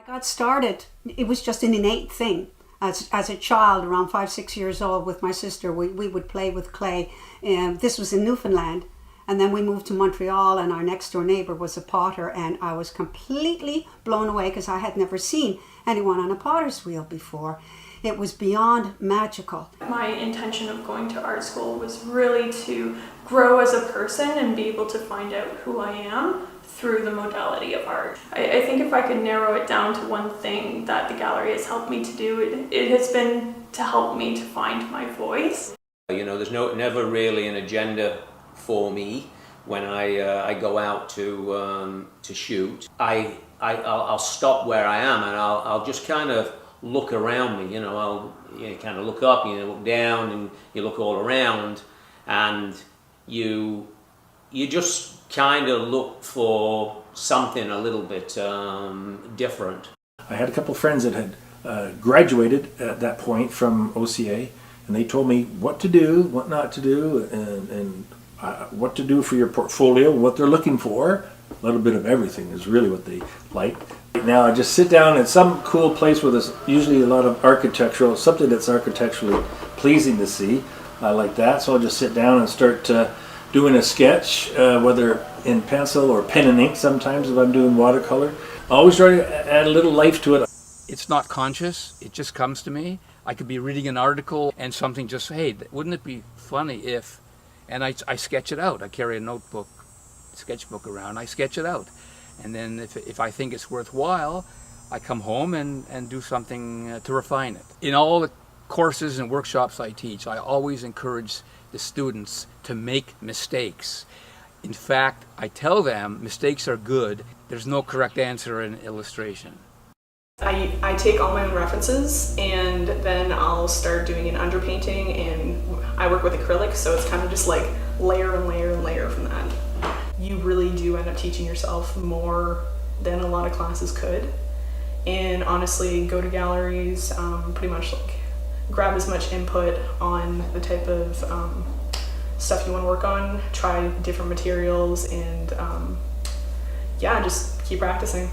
got started, it was just an innate thing. As a child, around 5-6 years old, with my sister, we would play with clay. This was in Newfoundland. And then we moved to Montreal, and our next door neighbor was a potter, and I was completely blown away because I had never seen anyone on a potter's wheel before. It was beyond magical. My intention of going to art school was really to grow as a person and be able to find out who I am through the modality of art. I think if I could narrow it down to one thing that the gallery has helped me to do, it has been to help me to find my voice. You know, there's never really an agenda for me when I go out to shoot. I'll stop where I am, and I'll just kind of look around me. You know, you kind of look up, you look down, and you look all around, and you just kind of look for something a little bit different. I had a couple of friends that had graduated at that point from OCA, and they told me what to do, what not to do, and what to do for your portfolio, what they're looking for. A little bit of everything is really what they like. Now I just sit down at some cool place where there's usually a lot of architectural, something that's architecturally pleasing to see. I like that, so I'll just sit down and start doing a sketch, whether in pencil or pen and ink sometimes if I'm doing watercolor. I always try to add a little life to it. It's not conscious, it just comes to me. I could be reading an article and something just, hey, wouldn't it be funny if, and I sketch it out. I carry a sketchbook around, I sketch it out. And then if I think it's worthwhile, I come home and do something to refine it. In all the courses and workshops I teach, I always encourage the students to make mistakes. In fact, I tell them mistakes are good. There's no correct answer in illustration. I take all my own references, and then I'll start doing an underpainting, and I work with acrylic, so it's kind of just like layer and layer and layer from that. You really do end up teaching yourself more than a lot of classes could, and honestly go to galleries, pretty much like grab as much input on the type of stuff you want to work on, try different materials, and yeah, just keep practicing.